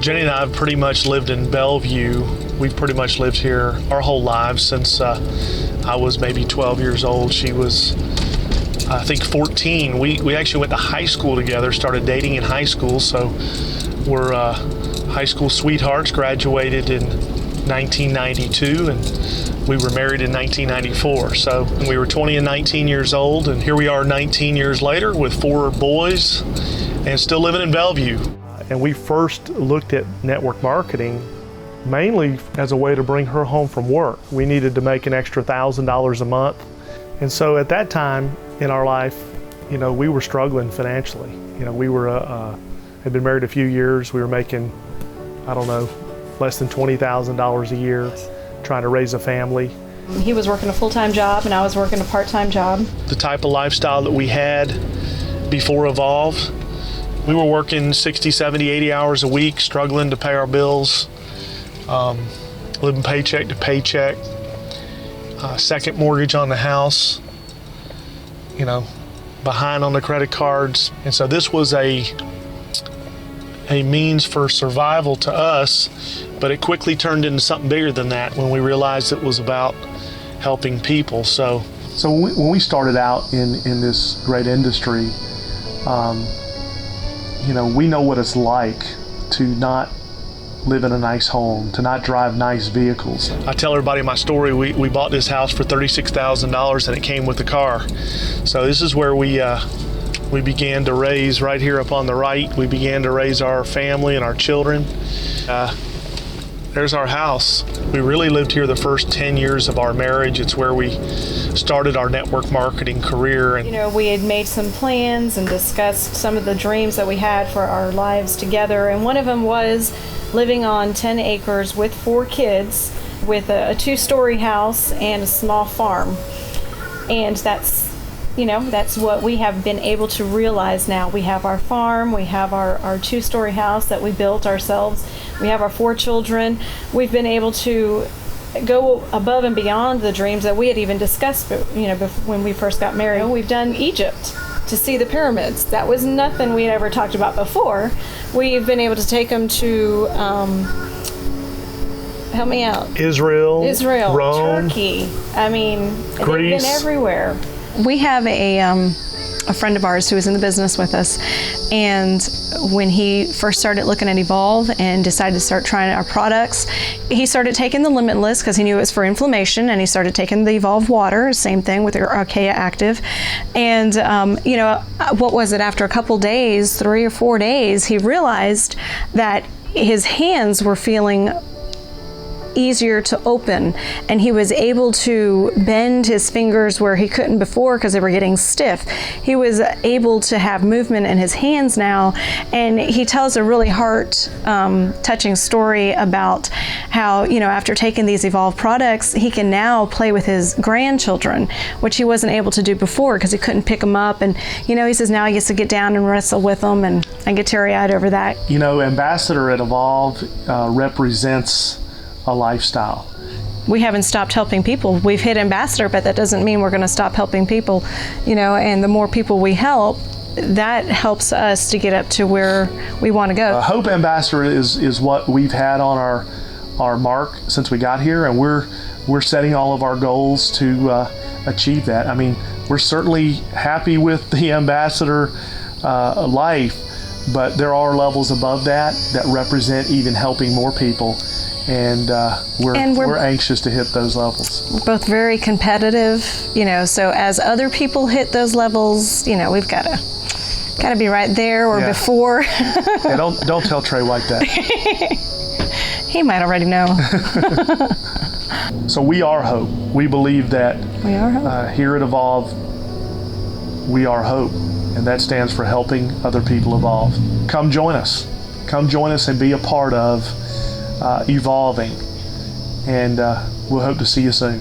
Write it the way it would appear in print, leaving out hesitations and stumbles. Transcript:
Jenny and I have pretty much lived in Bellevue. We've pretty much lived here our whole lives since I was maybe 12 years old. She was, I think, 14. We actually went to high school together, started dating in high school, so we're high school sweethearts, graduated in 1992, and we were married in 1994. So we were 20 and 19 years old, and here we are 19 years later with 4 boys and still living in Bellevue. And we first looked at network marketing mainly as a way to bring her home from work. We needed to make an extra $1,000 a month. And so at that time in our life, you know, we were struggling financially. You know, we were, had been married a few years. We were making, I don't know, less than $20,000 a year, trying to raise a family. He was working a full-time job and I was working a part-time job. The type of lifestyle that we had before Evolv, we were working 60, 70, 80 hours a week, struggling to pay our bills, living paycheck to paycheck, second mortgage on the house, you know, behind on the credit cards. And so this was a means for survival to us, but it quickly turned into something bigger than that when we realized it was about helping people. So when we started out in this great industry, you know, we know what it's like to not live in a nice home, to not drive nice vehicles. I tell everybody my story. We bought this house for $36,000 and it came with the car. So this is where we began to raise, right here up on the right, we began to raise our family and our children. There's our house. We really lived here the first 10 years of our marriage. It's where we started our network marketing career. You know, we had made some plans and discussed some of the dreams that we had for our lives together, and one of them was living on 10 acres with 4 kids with a 2-story house and a small farm. And that's, you know, that's what we have been able to realize now. We have our farm, we have our 2-story house that we built ourselves, we have our 4 children. We've been able to go above and beyond the dreams that we had even discussed, you know, when we first got married. We've done Egypt to see the pyramids. That was nothing we had ever talked about before. We've been able to take them to, help me out. Israel, Rome, Turkey. I mean, Greece. They've been everywhere. We have a friend of ours who was in the business with us, and when he first started looking at Evolv and decided to start trying our products, he started taking the Limitless because he knew it was for inflammation, and he started taking the Evolv water, same thing with the Archaea Active. And you know, what was it, after a couple days, 3 or 4 days, he realized that his hands were feeling easier to open, and he was able to bend his fingers where he couldn't before because they were getting stiff. He was able to have movement in his hands now, and he tells a really heart-touching story about how, you know, after taking these Evolv products, he can now play with his grandchildren, which he wasn't able to do before because he couldn't pick them up. And, you know, he says now he gets to get down and wrestle with them, and I get teary-eyed over that. You know, Ambassador at Evolv represents a lifestyle. We haven't stopped helping people. We've hit Ambassador, but that doesn't mean we're going to stop helping people, you know, and the more people we help, that helps us to get up to where we want to go. Hope Ambassador is what we've had on our mark since we got here, and we're setting all of our goals to achieve that. I mean, we're certainly happy with the Ambassador life, but there are levels above that represent even helping more people. And we're anxious to hit those levels. We're both very competitive, you know, so as other people hit those levels, you know, we've got to be right there or before. Yeah, don't tell Trey like that. He might already know. So we are hope. We believe that we are hope. Here at Evolv, we are hope, and that stands for helping other people evolve. Come join us. Come join us and be a part of evolving, and we'll hope to see you soon.